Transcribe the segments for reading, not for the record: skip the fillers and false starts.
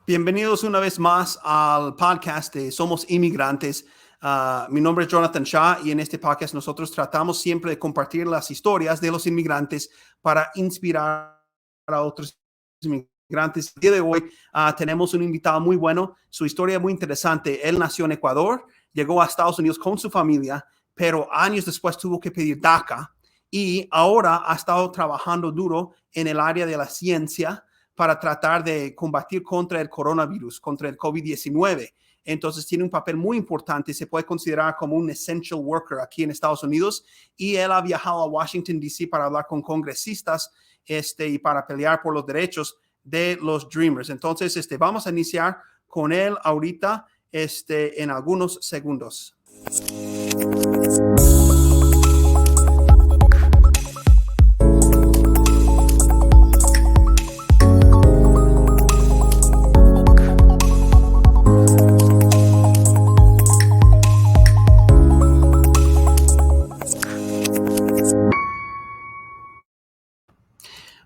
Bienvenidos una vez más al podcast de Somos Inmigrantes. Mi nombre es Jonathan Shah y en este podcast nosotros tratamos siempre de compartir las historias de los inmigrantes para inspirar a otros inmigrantes. El día de hoy tenemos un invitado muy bueno, su historia es muy interesante. Él nació en Ecuador, llegó a Estados Unidos con su familia, pero años después tuvo que pedir DACA y ahora ha estado trabajando duro en el área de la ciencia para tratar de combatir contra el coronavirus, contra el COVID-19. Entonces tiene un papel muy importante, se puede considerar como un essential worker aquí en Estados Unidos y él ha viajado a Washington, D.C. para hablar con congresistas y para pelear por los derechos de los Dreamers. Entonces vamos a iniciar con él ahorita en algunos segundos.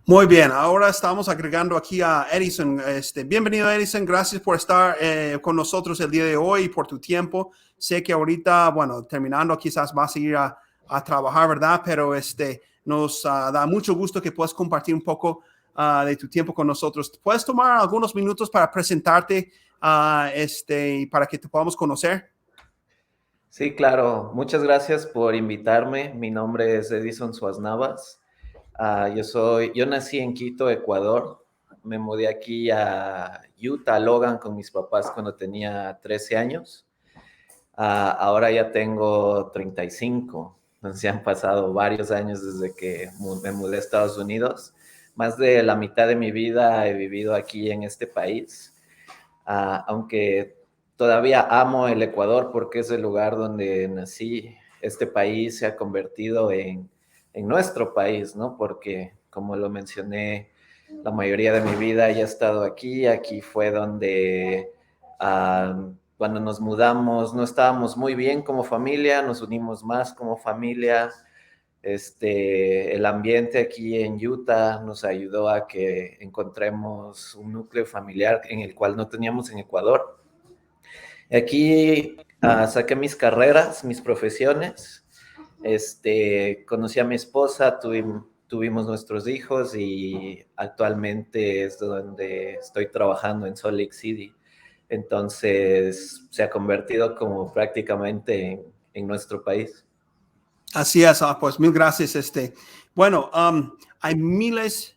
Muy bien, ahora estamos agregando aquí a Edison. Bienvenido, Edison. Gracias por estar con nosotros el día de hoy y por tu tiempo. Sé que ahorita, bueno, terminando quizás vas a ir a trabajar, ¿verdad? Pero nos da mucho gusto que puedas compartir un poco de tu tiempo con nosotros. ¿Puedes tomar algunos minutos para presentarte y para que te podamos conocer? Sí, claro. Muchas gracias por invitarme. Mi nombre es Edison Suaz Navas. Yo nací en Quito, Ecuador. Me mudé aquí a Utah, Logan, con mis papás cuando tenía 13 años. Ahora ya tengo 35. Entonces ya han pasado varios años desde que me mudé a Estados Unidos. Más de la mitad de mi vida he vivido aquí en este país. Aunque todavía amo el Ecuador porque es el lugar donde nací. Este país se ha convertido en nuestro país, ¿no? Porque, como lo mencioné, la mayoría de mi vida ya he estado aquí. Aquí fue donde cuando nos mudamos no estábamos muy bien como familia, nos unimos más como familia. El ambiente aquí en Utah nos ayudó a que encontremos un núcleo familiar en el cual no teníamos en Ecuador. Aquí saqué mis carreras, mis profesiones, conocí a mi esposa, tuvimos nuestros hijos y actualmente es donde estoy trabajando en Salt Lake City. Entonces se ha convertido como prácticamente en nuestro país. Así es, pues mil gracias. Bueno, hay miles,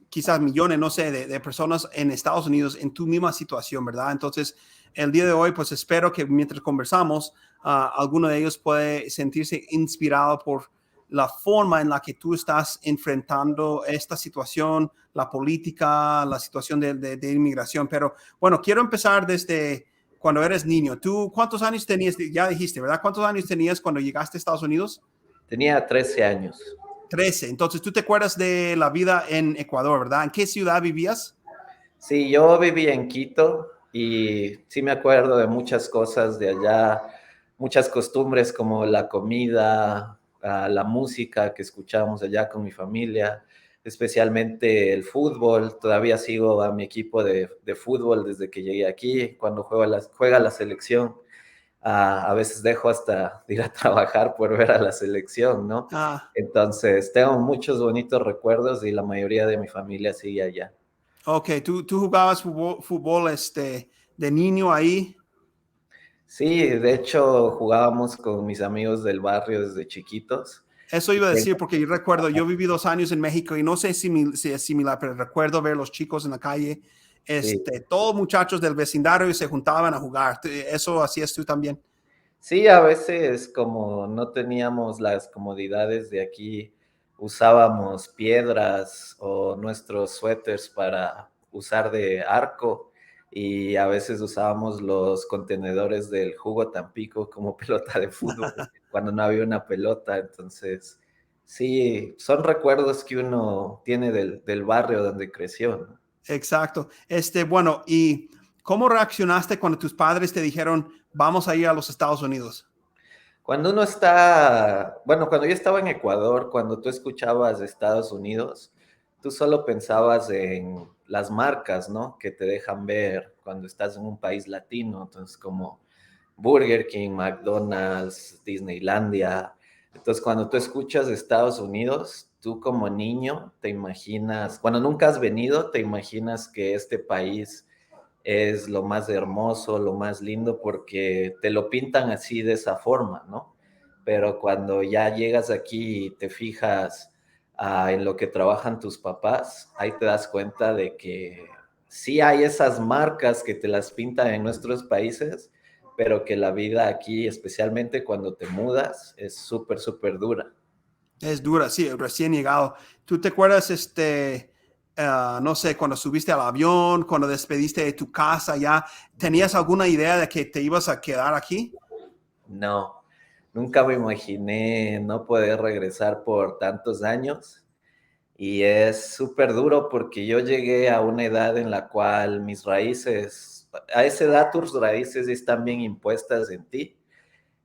quizás millones, no sé, de personas en Estados Unidos en tu misma situación, ¿verdad? Entonces, el día de hoy, pues espero que mientras conversamos, alguno de ellos puede sentirse inspirado por la forma en la que tú estás enfrentando esta situación, la política, la situación de inmigración. Pero bueno, quiero empezar desde cuando eres niño. ¿Tú cuántos años tenías? Ya dijiste, ¿verdad? ¿Cuántos años tenías cuando llegaste a Estados Unidos? Tenía 13 años. 13. Entonces, tú te acuerdas de la vida en Ecuador, ¿verdad? ¿En qué ciudad vivías? Sí, yo viví en Quito y sí me acuerdo de muchas cosas de allá, muchas costumbres como la comida, la música que escuchábamos allá con mi familia, especialmente el fútbol. Todavía sigo a mi equipo de fútbol desde que llegué aquí. Cuando juega la selección, a veces dejo hasta de ir a trabajar por ver a la selección, ¿no? Entonces, tengo muchos bonitos recuerdos y la mayoría de mi familia sigue allá. Ok, ¿tú jugabas fútbol de niño ahí? Sí, de hecho jugábamos con mis amigos del barrio desde chiquitos. Eso iba a decir porque yo recuerdo, yo viví 2 años en México y no sé si es similar, pero recuerdo ver los chicos en la calle, Sí. todos muchachos del vecindario y se juntaban a jugar. ¿Eso hacías tú también? Sí, a veces como no teníamos las comodidades de aquí, usábamos piedras o nuestros suéteres para usar de arco y a veces usábamos los contenedores del jugo Tampico como pelota de fútbol cuando no había una pelota. Entonces, sí, son recuerdos que uno tiene del barrio donde creció, ¿no? Exacto. Bueno, ¿y cómo reaccionaste cuando tus padres te dijeron, vamos a ir a los Estados Unidos? Cuando cuando yo estaba en Ecuador, cuando tú escuchabas de Estados Unidos, tú solo pensabas las marcas, ¿no? Que te dejan ver cuando estás en un país latino, entonces como Burger King, McDonald's, Disneylandia. Entonces, cuando tú escuchas Estados Unidos, tú como niño te imaginas, cuando nunca has venido, te imaginas que este país es lo más hermoso, lo más lindo, porque te lo pintan así de esa forma, ¿no? Pero cuando ya llegas aquí y te fijas en lo que trabajan tus papás, ahí te das cuenta de que sí hay esas marcas que te las pintan en nuestros países, pero que la vida aquí, especialmente cuando te mudas, es súper, súper dura. Es dura, sí, recién llegado. ¿Tú te acuerdas, no sé, cuando subiste al avión, cuando despediste de tu casa, ya tenías alguna idea de que te ibas a quedar aquí? No, nunca me imaginé no poder regresar por tantos años. Y es súper duro porque yo llegué a una edad en la cual mis raíces, a esa edad tus raíces están bien impuestas en ti.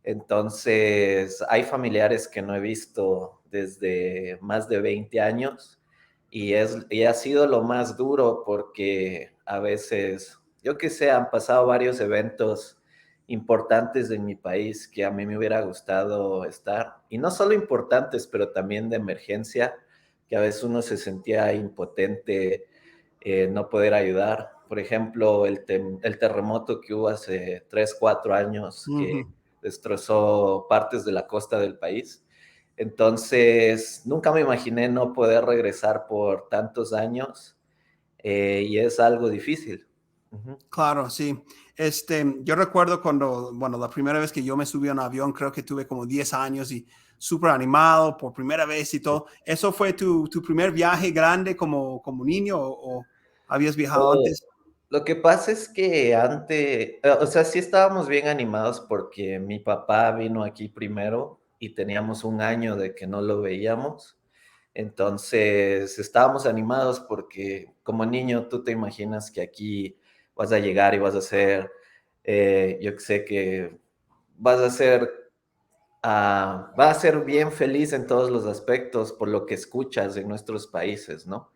Entonces, hay familiares que no he visto desde más de 20 años y ha sido lo más duro porque a veces, yo que sé, han pasado varios eventos importantes en mi país que a mí me hubiera gustado estar. Y no solo importantes, pero también de emergencia, que a veces uno se sentía impotente, no poder ayudar. Por ejemplo, el terremoto que hubo hace 3 4 años, que Ujú. destrozó partes de la costa del país. Entonces, nunca me imaginé no poder regresar por tantos años y es algo difícil. Ujú. Claro, sí. Yo recuerdo cuando, bueno, la primera vez que yo me subí a un avión, creo que tuve como 10 años y súper animado por primera vez y todo. ¿Eso fue tu primer viaje grande como niño o habías viajado Eh, antes? lo que pasa es que antes, o sea, sí estábamos bien animados porque mi papá vino aquí primero y teníamos un año de que no lo veíamos. Entonces, estábamos animados porque como niño tú te imaginas que aquí vas a llegar y vas a ser, yo que sé que vas a ser, vas a ser bien feliz en todos los aspectos por lo que escuchas en nuestros países, ¿no?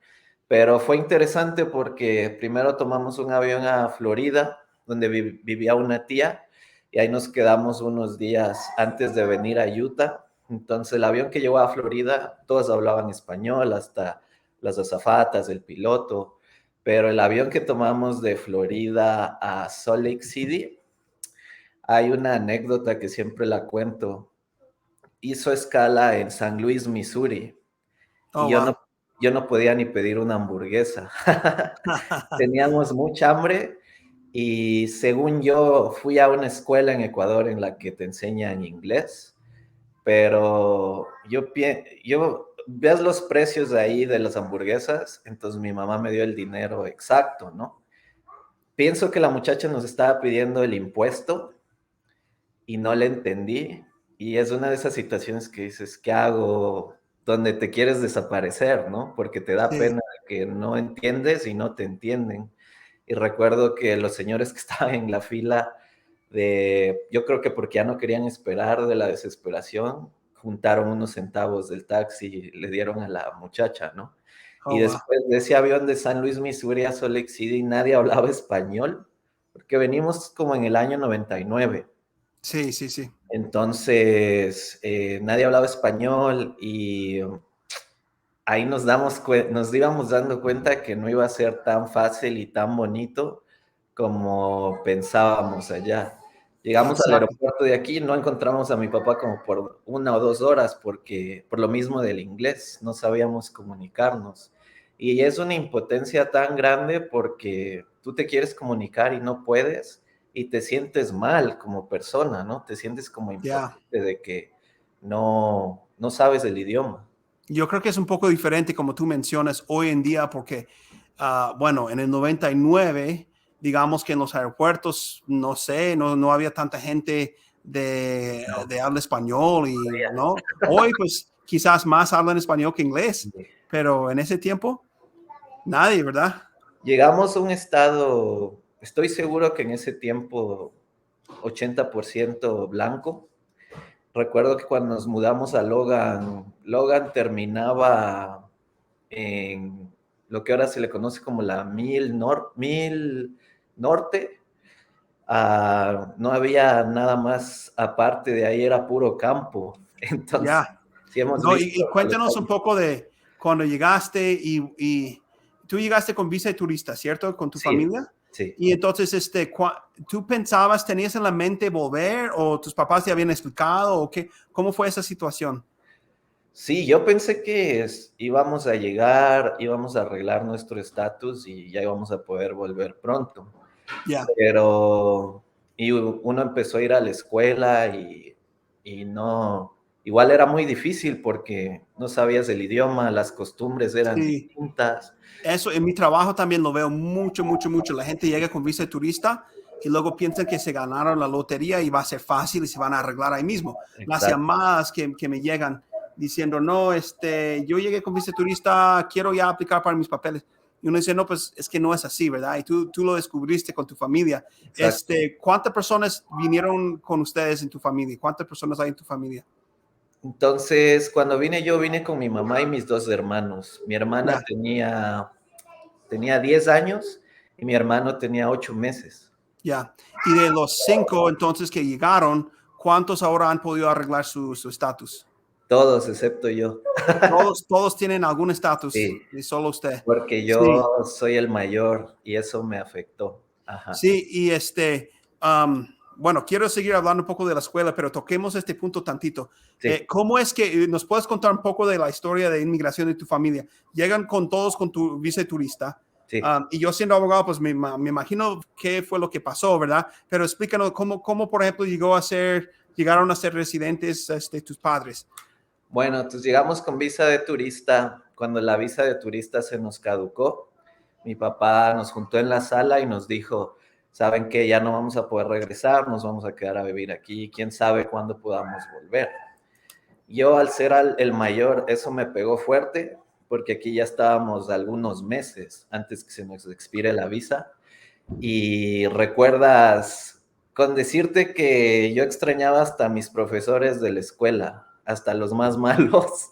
Pero fue interesante porque primero tomamos un avión a Florida, donde vivía una tía, y ahí nos quedamos unos días antes de venir a Utah. Entonces el avión que llegó a Florida, todos hablaban español, hasta las azafatas, el piloto, pero el avión que tomamos de Florida a Salt Lake City, hay una anécdota que siempre la cuento. Hizo escala en San Luis, Missouri, y Oh, wow. yo no podía ni pedir una hamburguesa. Teníamos mucha hambre y según yo fui a una escuela en Ecuador en la que te enseñan inglés, pero yo ves los precios de ahí de las hamburguesas, entonces mi mamá me dio el dinero exacto, ¿no? Pienso que la muchacha nos estaba pidiendo el impuesto y no le entendí. Y es una de esas situaciones que dices, ¿qué hago? Donde te quieres desaparecer, ¿no? Porque te da Sí, pena que no entiendes y no te entienden. Y recuerdo que los señores que estaban en la fila yo creo que porque ya no querían esperar de la desesperación, juntaron unos centavos del taxi y le dieron a la muchacha, ¿no? oh, Y wow. después de ese avión de San Luis, Missouri a Salt Lake City, nadie hablaba español, porque venimos como en el año 99. Sí, sí, sí. Entonces, nadie hablaba español y ahí nos íbamos dando cuenta que no iba a ser tan fácil y tan bonito como pensábamos allá. Llegamos al Exacto. aeropuerto de aquí, no encontramos a mi papá como por 1 o 2 horas porque por lo mismo del inglés, no sabíamos comunicarnos. Y es una impotencia tan grande porque tú te quieres comunicar y no puedes y te sientes mal como persona, ¿no? Te sientes como Ya. impotente de que no sabes el idioma. Yo creo que es un poco diferente como tú mencionas hoy en día porque, bueno, en el 99, digamos que en los aeropuertos, no sé, no había tanta gente de habla español y, ¿no? Hoy, pues, quizás más hablan español que inglés, pero en ese tiempo, nadie, ¿verdad? Llegamos a un estado, estoy seguro que en ese tiempo 80% blanco. Recuerdo que cuando nos mudamos a Logan, Logan terminaba en lo que ahora se le conoce como la Mil Norte. No había nada más aparte de ahí, era puro campo. Entonces, Ya. sí hemos No, visto y a los cuéntanos un poco de cuando llegaste y tú llegaste con visa de turista, ¿cierto? Con tu Sí, familia. sí. Y entonces, ¿tú pensabas, tenías en la mente volver o tus papás te habían explicado o qué? ¿Cómo fue esa situación? Sí, yo pensé que íbamos a llegar, íbamos a arreglar nuestro estatus y ya íbamos a poder volver pronto. Ya. Pero uno empezó a ir a la escuela y no, igual era muy difícil porque no sabías el idioma, las costumbres eran Sí. distintas. Eso en mi trabajo también lo veo mucho, mucho, mucho. La gente llega con visa de turista y luego piensan que se ganaron la lotería y va a ser fácil y se van a arreglar ahí mismo. Las Exacto, llamadas que me llegan diciendo, no, yo llegué con visa de turista, quiero ya aplicar para mis papeles. Y uno dice, no, pues es que no es así, ¿verdad? Y tú lo descubriste con tu familia. exacto. ¿Cuántas personas vinieron con ustedes en tu familia? ¿Cuántas personas hay en tu familia? Entonces, cuando vine yo, vine con mi mamá y mis dos hermanos. Mi hermana Ya, tenía 10 años y mi hermano tenía 8 meses. ya. Y de los 5 entonces que llegaron, ¿cuántos ahora han podido arreglar su estatus? Todos excepto yo. Todos tienen algún estatus Sí, y solo usted. porque Sí, yo soy el mayor y eso me afectó. Ajá, sí, y bueno, quiero seguir hablando un poco de la escuela, pero toquemos este punto tantito. sí, ¿Cómo es que nos puedes contar un poco de la historia de inmigración de tu familia? Llegan con todos con tu visa de turista. sí. Y yo siendo abogado, pues me imagino qué fue lo que pasó, ¿verdad? Pero explícanos cómo por ejemplo, llegaron a ser residentes tus padres. Bueno, entonces llegamos con visa de turista. Cuando la visa de turista se nos caducó, mi papá nos juntó en la sala y nos dijo, saben que ya no vamos a poder regresar, nos vamos a quedar a vivir aquí, quién sabe cuándo podamos volver. Yo al ser el mayor, eso me pegó fuerte, porque aquí ya estábamos algunos meses antes que se nos expire la visa. Y recuerdas con decirte que yo extrañaba hasta a mis profesores de la escuela, hasta los más malos.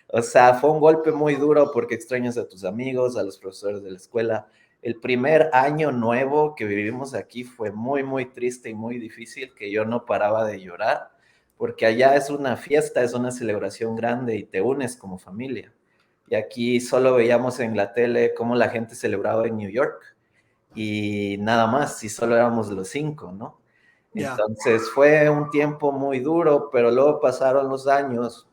O sea, fue un golpe muy duro porque extrañas a tus amigos, a los profesores de la escuela. El primer año nuevo que vivimos aquí fue muy, muy triste y muy difícil, que yo no paraba de llorar, porque allá es una fiesta, es una celebración grande y te unes como familia. Y aquí solo veíamos en la tele cómo la gente celebraba en New York y nada más, y solo éramos los 5, ¿no? Ya. Entonces fue un tiempo muy duro, pero luego pasaron los años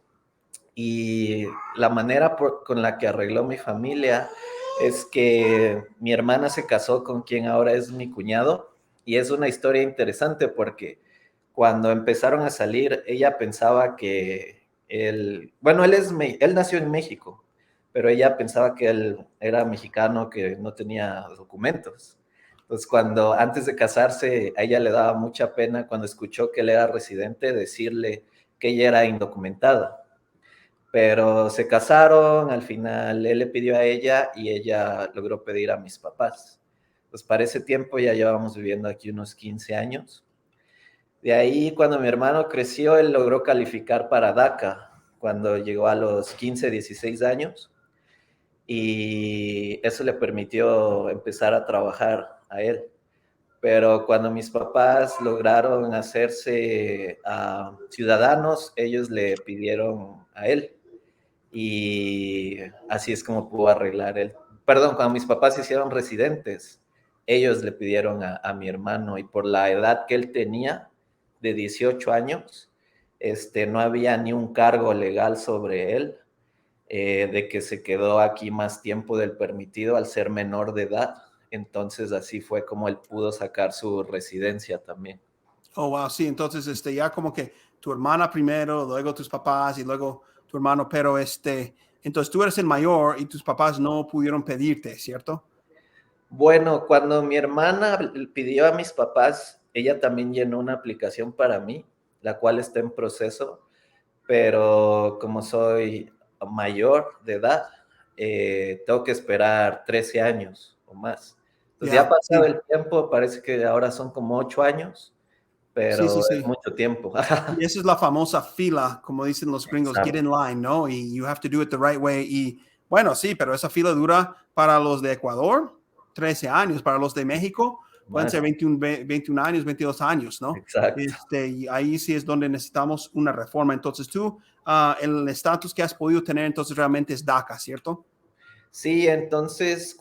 y la manera con la que arregló mi familia es que mi hermana se casó con quien ahora es mi cuñado y es una historia interesante porque cuando empezaron a salir, ella pensaba que bueno, él nació en México, pero ella pensaba que él era mexicano, que no tenía documentos. Entonces, antes de casarse, a ella le daba mucha pena cuando escuchó que él era residente decirle que ella era indocumentada. Pero se casaron, al final él le pidió a ella y ella logró pedir a mis papás. Pues para ese tiempo ya llevamos viviendo aquí unos 15 años. De ahí, cuando mi hermano creció, él logró calificar para DACA cuando llegó a los 15, 16 años y eso le permitió empezar a trabajar a él. Pero cuando mis papás lograron hacerse ciudadanos, ellos le pidieron a él y así es como pudo arreglar él. Perdón, cuando mis papás se hicieron residentes, ellos le pidieron a mi hermano y por la edad que él tenía, de 18 años, no había ni un cargo legal sobre él, de que se quedó aquí más tiempo del permitido al ser menor de edad. Entonces así fue como él pudo sacar su residencia también. Oh, wow, sí, entonces ya como que tu hermana primero, luego tus papás y luego tu hermano, pero entonces tú eres el mayor y tus papás no pudieron pedirte, ¿cierto? Bueno, cuando mi hermana pidió a mis papás, ella también llenó una aplicación para mí, la cual está en proceso, pero como soy mayor de edad, tengo que esperar 13 años o más. Entonces ya ha Ya, pasado sí, el tiempo, parece que ahora son como 8 años, sí, pero sí, es sí. mucho tiempo. Y esa es la famosa fila, como dicen los gringos, get Exacto. in line, ¿no? Y you have to do it the right way. Y bueno, sí, pero esa fila dura Para los de Ecuador, 13 años. Para los de México, pueden Más, ser 21 años, 22 años, ¿no? exacto. Y ahí sí es donde necesitamos una reforma. Entonces tú, el estatus que has podido tener, entonces realmente es DACA, ¿cierto? Sí, entonces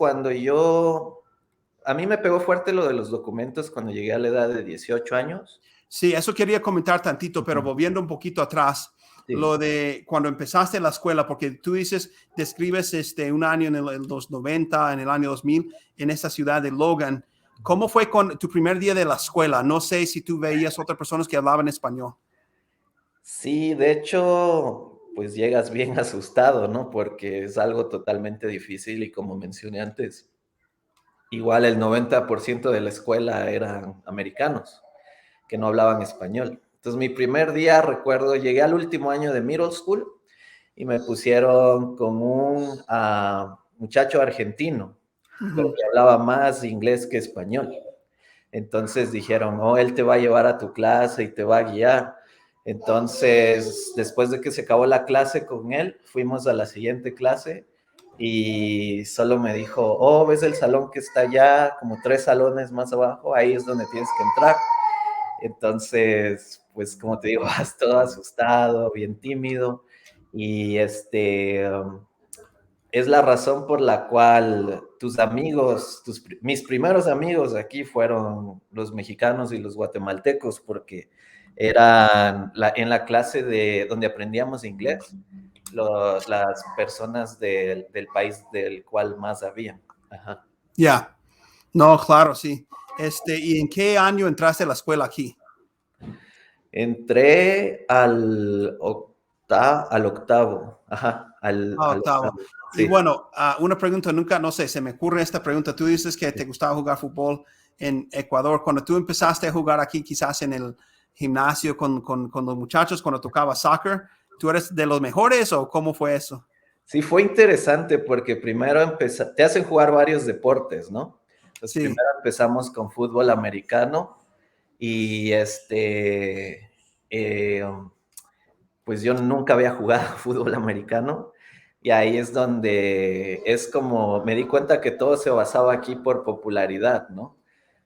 a mí me pegó fuerte lo de los documentos cuando llegué a la edad de 18 años. Sí, eso quería comentar tantito, pero volviendo un poquito atrás, Sí. lo de cuando empezaste la escuela, porque tú dices, describes un año en los 90, en el año 2000, en esta ciudad de Logan. ¿Cómo fue con tu primer día de la escuela? No sé si tú veías otras personas que hablaban español. Sí, de hecho, pues llegas bien asustado, ¿no? Porque es algo totalmente difícil y como mencioné antes, igual el 90% de la escuela eran americanos que no hablaban español. Entonces mi primer día, recuerdo, llegué al último año de middle school y me pusieron con un muchacho argentino, pero Ujú. que hablaba más inglés que español. Entonces dijeron, oh, él te va a llevar a tu clase y te va a guiar. Entonces, después de que se acabó la clase con él, fuimos a la siguiente clase y solo me dijo, oh, ¿ves el salón que está allá, como 3 salones más abajo? Ahí es donde tienes que entrar. Entonces, pues como te digo, vas todo asustado, bien tímido y es la razón por la cual tus amigos, mis primeros amigos aquí fueron los mexicanos y los guatemaltecos, porque en la clase donde aprendíamos inglés, las personas del país del cual más había. Ajá. Ya, no, claro, sí. ¿Y en qué año entraste a la escuela aquí? Entré al octavo, ajá, Ah, al octavo. octavo, Y sí. bueno, una pregunta, nunca, no sé, se me ocurre esta pregunta. Tú dices que te gustaba jugar fútbol en Ecuador. Cuando tú empezaste a jugar aquí, quizás en el gimnasio con los muchachos, cuando tocaba soccer, ¿tú eres de los mejores o cómo fue eso? Sí, fue interesante porque primero te hacen jugar varios deportes, ¿no? Entonces Sí. primero empezamos con fútbol americano y eh, pues yo nunca había jugado fútbol americano y ahí es donde es como me di cuenta que todo se basaba aquí por popularidad, ¿no?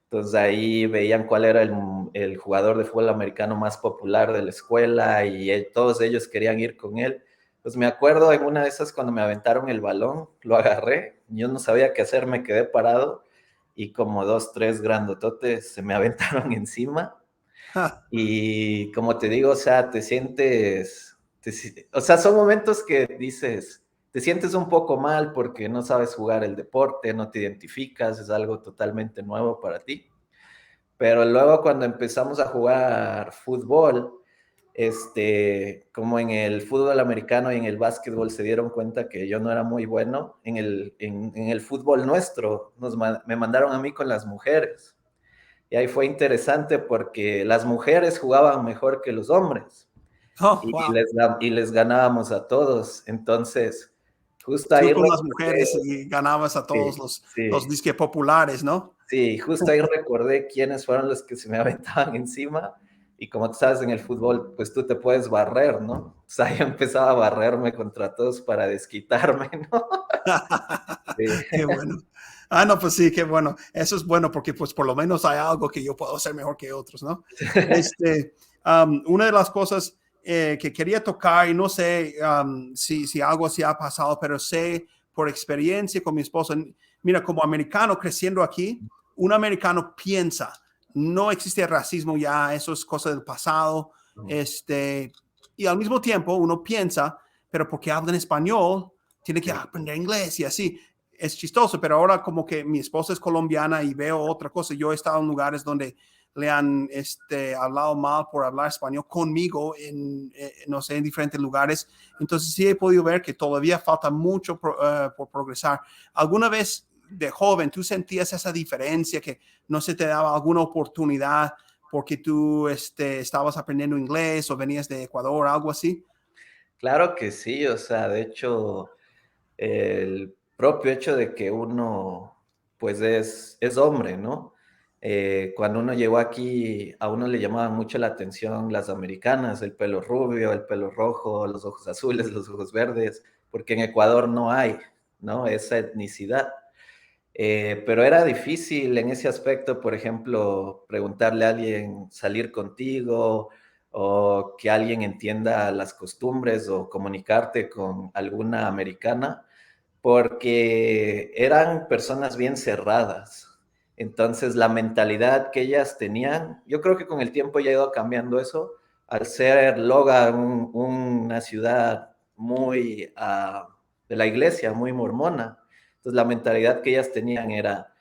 Entonces ahí veían cuál era el jugador de fútbol americano más popular de la escuela y todos ellos querían ir con él. Pues me acuerdo en una de esas cuando me aventaron el balón, lo agarré, yo no sabía qué hacer, me quedé parado y como dos, tres grandototes se me aventaron encima Ja, y como te digo, o sea, o sea, son momentos que dices, te sientes un poco mal porque no sabes jugar el deporte, no te identificas, es algo totalmente nuevo para ti. Pero luego cuando empezamos a jugar fútbol, como en el fútbol americano y en el básquetbol se dieron cuenta que yo no era muy bueno, en el fútbol nuestro me mandaron a mí con las mujeres. Y ahí fue interesante porque las mujeres jugaban mejor que los hombres oh, y wow. les ganábamos a todos. Entonces, justo Tú ahí con las mujeres recordé, y ganabas a todos sí, los sí, disque populares, ¿no? sí, justo ahí recordé quiénes fueron los que se me aventaban encima. Y como tú sabes, en el fútbol, pues tú te puedes barrer, ¿no? O sea, yo empezaba a barrerme contra todos para desquitarme, ¿no? Sí, Qué bueno. No, pues sí, qué bueno. Eso es bueno porque pues por lo menos hay algo que yo puedo hacer mejor que otros, ¿no? Una de las cosas que quería tocar, y no sé si algo así ha pasado, pero sé por experiencia con mi esposa, mira, como americano creciendo aquí, un americano piensa, no existe racismo ya, eso es cosa del pasado, y al mismo tiempo uno piensa, pero porque hablan español, tiene que sí, aprender inglés y así. Es chistoso, pero ahora como que mi esposa es colombiana y veo otra cosa. Yo he estado en lugares donde le han hablado mal por hablar español conmigo no sé, en diferentes lugares. Entonces sí he podido ver que todavía falta mucho por progresar. ¿Alguna vez de joven tú sentías esa diferencia que no se te daba alguna oportunidad porque tú estabas aprendiendo inglés o venías de Ecuador, algo así? claro que sí, o sea, de hecho, el propio hecho de que uno, pues es hombre, ¿no? Cuando uno llegó aquí, a uno le llamaban mucho la atención las americanas, el pelo rubio, el pelo rojo, los ojos azules, los ojos verdes, porque en Ecuador no hay, ¿no? Esa etnicidad. Pero era difícil en ese aspecto, por ejemplo, preguntarle a alguien salir contigo o que alguien entienda las costumbres o comunicarte con alguna americana, porque eran personas bien cerradas. Entonces, la mentalidad que ellas tenían, yo creo que con el tiempo ya ha ido cambiando eso, al ser Logan una ciudad muy de la iglesia, muy mormona. Entonces, la mentalidad que ellas tenían era,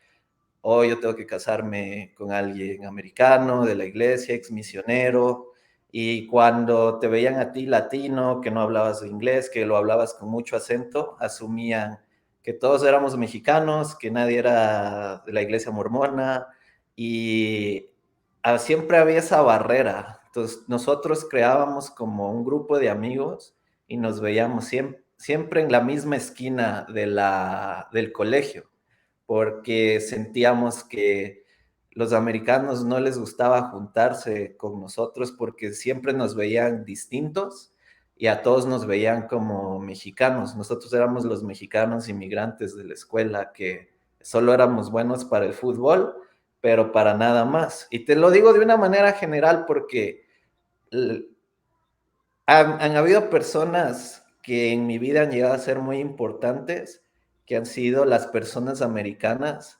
oh, yo tengo que casarme con alguien americano, de la iglesia, ex misionero, y cuando te veían a ti latino, que no hablabas inglés, que lo hablabas con mucho acento, asumían que todos éramos mexicanos, que nadie era de la iglesia mormona, y siempre había esa barrera. Entonces, nosotros creábamos como un grupo de amigos y nos veíamos siempre en la misma esquina del colegio, porque sentíamos que los americanos no les gustaba juntarse con nosotros porque siempre nos veían distintos y a todos nos veían como mexicanos. Nosotros éramos los mexicanos inmigrantes de la escuela que solo éramos buenos para el fútbol, pero para nada más. Y te lo digo de una manera general porque han habido personas que en mi vida han llegado a ser muy importantes, que han sido las personas americanas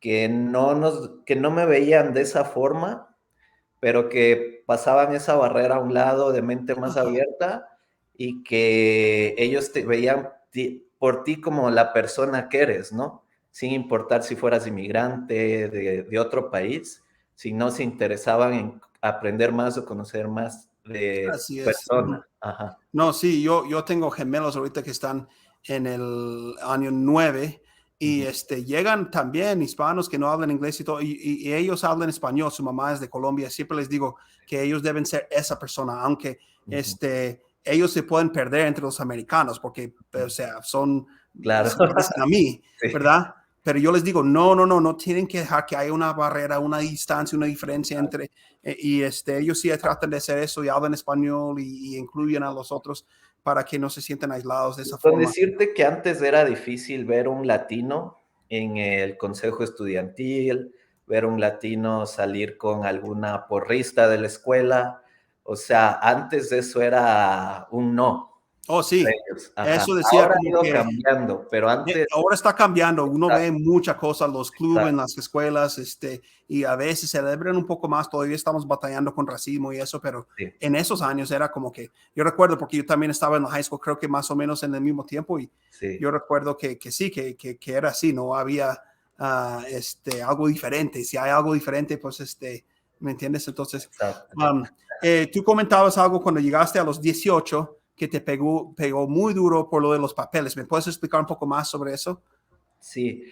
que no me veían de esa forma, pero que pasaban esa barrera a un lado de mente más Ajá. abierta y que ellos te veían por ti como la persona que eres, ¿no? Sin importar si fueras inmigrante de otro país, si no se interesaban en aprender más o conocer más de tu Así es. persona. Ajá. No, sí, yo tengo gemelos ahorita que están en el año 9 y Ujú, llegan también hispanos que no hablan inglés y todo, y ellos hablan español, su mamá es de Colombia, siempre les digo que ellos deben ser esa persona, aunque ujú, ellos se pueden perder entre los americanos porque, o ujú. sea, Claro. se parecen a mí, Sí. ¿verdad? Pero yo les digo, no, no, no, no tienen que dejar que haya una barrera, una distancia, una diferencia entre ellos sí tratan de hacer eso y hablan español y incluyen a los otros para que no se sientan aislados de esa Con forma. decirte que antes era difícil ver un latino en el consejo estudiantil, ver un latino salir con alguna porrista de la escuela. O sea, antes de eso era un no Oh, para sí, ellos. Ajá. eso decía Ahora ha como ido que cambiando, pero antes, ahora está cambiando. Uno ve exacto, muchas cosas, los clubes, en exacto, las escuelas, y a veces celebran un poco más. Todavía estamos batallando con racismo y eso, pero sí, en esos años era como que yo recuerdo porque yo también estaba en la high school, creo que más o menos en el mismo tiempo y sí, yo recuerdo que sí, que era así, no había algo diferente. Si hay algo diferente, pues ¿me entiendes? Entonces, exacto. um, tú comentabas algo cuando llegaste a los 18 que te pegó muy duro por lo de los papeles. ¿Me puedes explicar un poco más sobre eso? Sí,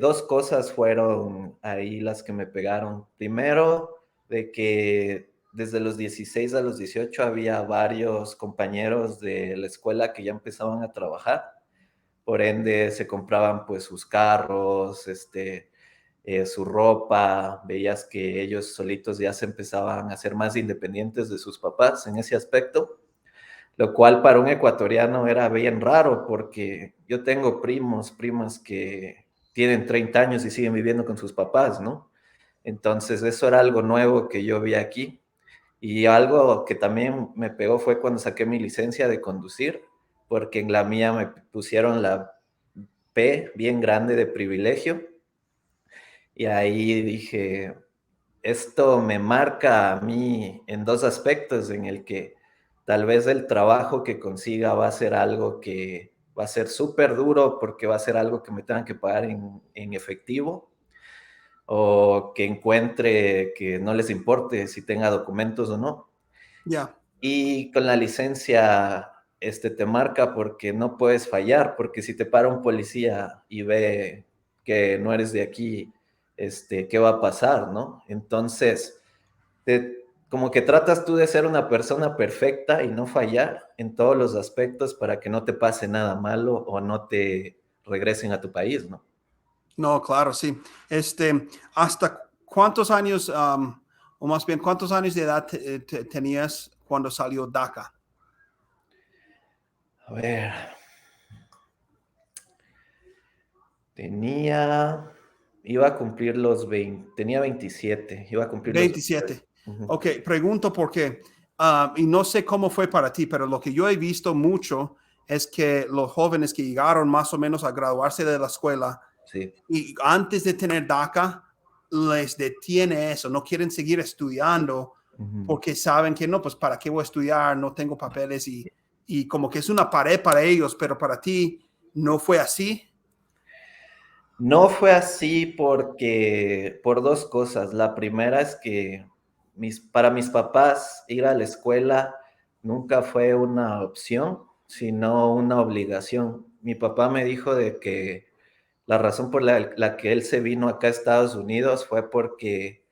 dos cosas fueron ahí las que me pegaron. Primero, de que desde los 16 a los 18 había varios compañeros de la escuela que ya empezaban a trabajar. Por ende, se compraban pues sus carros, su ropa. Veías que ellos solitos ya se empezaban a ser más independientes de sus papás en ese aspecto, lo cual para un ecuatoriano era bien raro porque yo tengo primos, primas que tienen 30 años y siguen viviendo con sus papás, ¿no? Entonces eso era algo nuevo que yo vi aquí. Y algo que también me pegó fue cuando saqué mi licencia de conducir, porque en la mía me pusieron la P bien grande de privilegio y ahí dije, esto me marca a mí en dos aspectos, en el que tal vez el trabajo que consiga va a ser algo que va a ser súper duro porque va a ser algo que me tengan que pagar en efectivo, o que encuentre que no les importe si tenga documentos o no. Ya. Y con la licencia, te marca porque no puedes fallar, porque si te para un policía y ve que no eres de aquí, ¿qué va a pasar, no? Entonces, como que tratas tú de ser una persona perfecta y no fallar en todos los aspectos para que no te pase nada malo o no te regresen a tu país, ¿no? No, claro, sí. ¿Hasta cuántos años, o más bien, cuántos años de edad tenías cuando salió DACA? A ver, Iba a cumplir los 20, tenía 27, iba a cumplir los 27. 28. Ujú. Ok, pregunto por qué. Y no sé cómo fue para ti, pero lo que yo he visto mucho es que los jóvenes que llegaron más o menos a graduarse de la escuela Sí. y antes de tener DACA, les detiene eso, no quieren seguir estudiando Ujú. porque saben que no, pues para qué voy a estudiar, no tengo papeles y como que es una pared para ellos, pero para ti no fue así. No fue así porque, por dos cosas. La primera es que para mis papás ir a la escuela nunca fue una opción, sino una obligación. Mi papá me dijo de que la razón por la que él se vino acá a Estados Unidos fue porque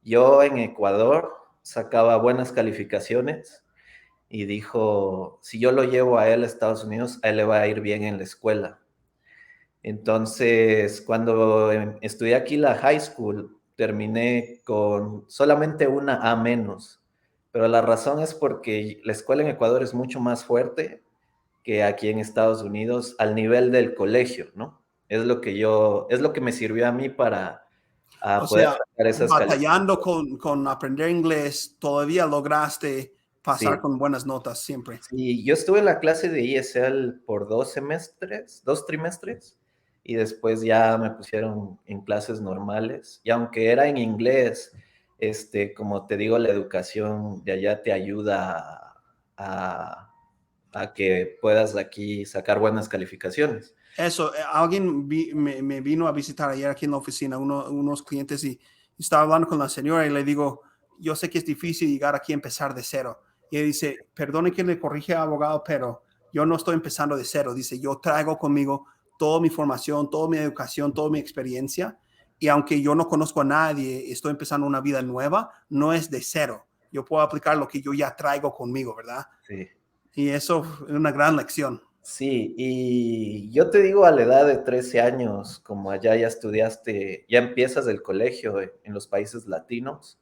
yo en Ecuador sacaba buenas calificaciones y dijo, si yo lo llevo a él a Estados Unidos, a él le va a ir bien en la escuela. Entonces, cuando estudié aquí la high school, terminé con solamente una A menos, pero la razón es porque la escuela en Ecuador es mucho más fuerte que aquí en Estados Unidos al nivel del colegio, ¿no? Es lo que me sirvió a mí para O poder sea, sacar esas batallando calificaciones. con aprender inglés, todavía lograste pasar Sí, con buenas notas siempre. sí, yo estuve en la clase de ESL por 2 semestres, 2 trimestres, y después ya me pusieron en clases normales. Y aunque era en inglés, como te digo, la educación de allá te ayuda a que puedas aquí sacar buenas calificaciones. Eso, alguien me vino a visitar ayer aquí en la oficina, unos clientes, y estaba hablando con la señora y le digo, yo sé que es difícil llegar aquí a empezar de cero. Y ella dice, perdone que le corrige, abogado, pero yo no estoy empezando de cero. Dice, yo traigo conmigo toda mi formación, toda mi educación, toda mi experiencia. Y aunque yo no conozco a nadie, estoy empezando una vida nueva, no es de cero. Yo puedo aplicar lo que yo ya traigo conmigo, ¿verdad? Sí. Y eso es una gran lección. Sí, y yo te digo a la edad de 13 años, como allá ya estudiaste, ya empiezas el colegio en los países latinos,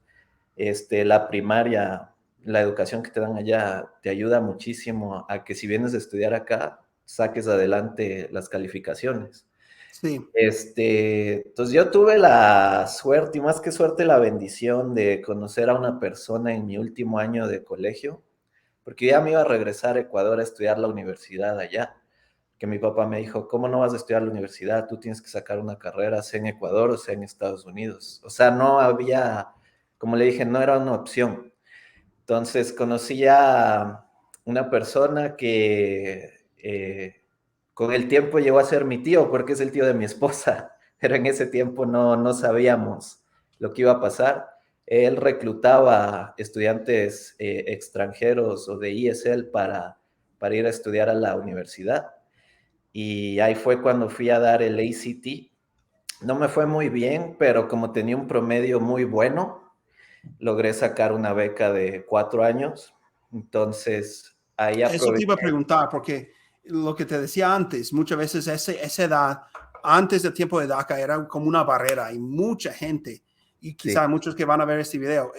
la primaria, la educación que te dan allá te ayuda muchísimo a que si vienes a estudiar acá, saques adelante las calificaciones. Sí. Entonces yo tuve la suerte, y más que suerte, la bendición de conocer a una persona en mi último año de colegio, porque ya me iba a regresar a Ecuador a estudiar la universidad allá, que mi papá me dijo, ¿cómo no vas a estudiar la universidad? Tú tienes que sacar una carrera, sea en Ecuador o sea en Estados Unidos. O sea, no había, como le dije, no era una opción. Entonces conocí a una persona que con el tiempo llegó a ser mi tío, porque es el tío de mi esposa, pero en ese tiempo no sabíamos lo que iba a pasar. Él reclutaba estudiantes extranjeros o de ESL para ir a estudiar a la universidad. Y ahí fue cuando fui a dar el ACT. No me fue muy bien, pero como tenía un promedio muy bueno, logré sacar una beca de 4 años. Entonces, ahí Eso te aproveché. iba a preguntar, porque lo que te decía antes, muchas veces esa edad, antes del tiempo de DACA, era como una barrera y mucha gente, y Sí, quizá muchos que van a ver este video,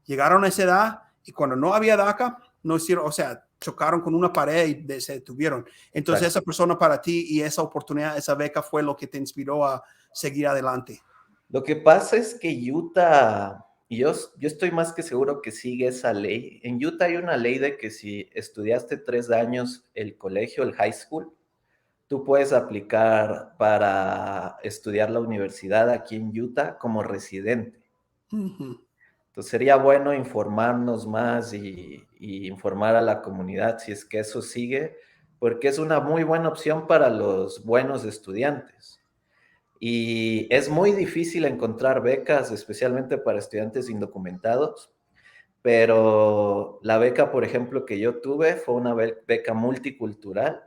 llegaron a esa edad y cuando no había DACA, no hicieron, o sea, chocaron con una pared y se detuvieron. Entonces, exacto. esa persona para ti y esa oportunidad, esa beca fue lo que te inspiró a seguir adelante. Lo que pasa es que Utah, y yo estoy más que seguro que sigue esa ley. En Utah hay una ley de que si estudiaste 3 años el colegio, el high school, tú puedes aplicar para estudiar la universidad aquí en Utah como residente. Ujú. Entonces sería bueno informarnos más y informar a la comunidad si es que eso sigue, porque es una muy buena opción para los buenos estudiantes. Y es muy difícil encontrar becas, especialmente para estudiantes indocumentados, pero la beca, por ejemplo, que yo tuve fue una beca multicultural.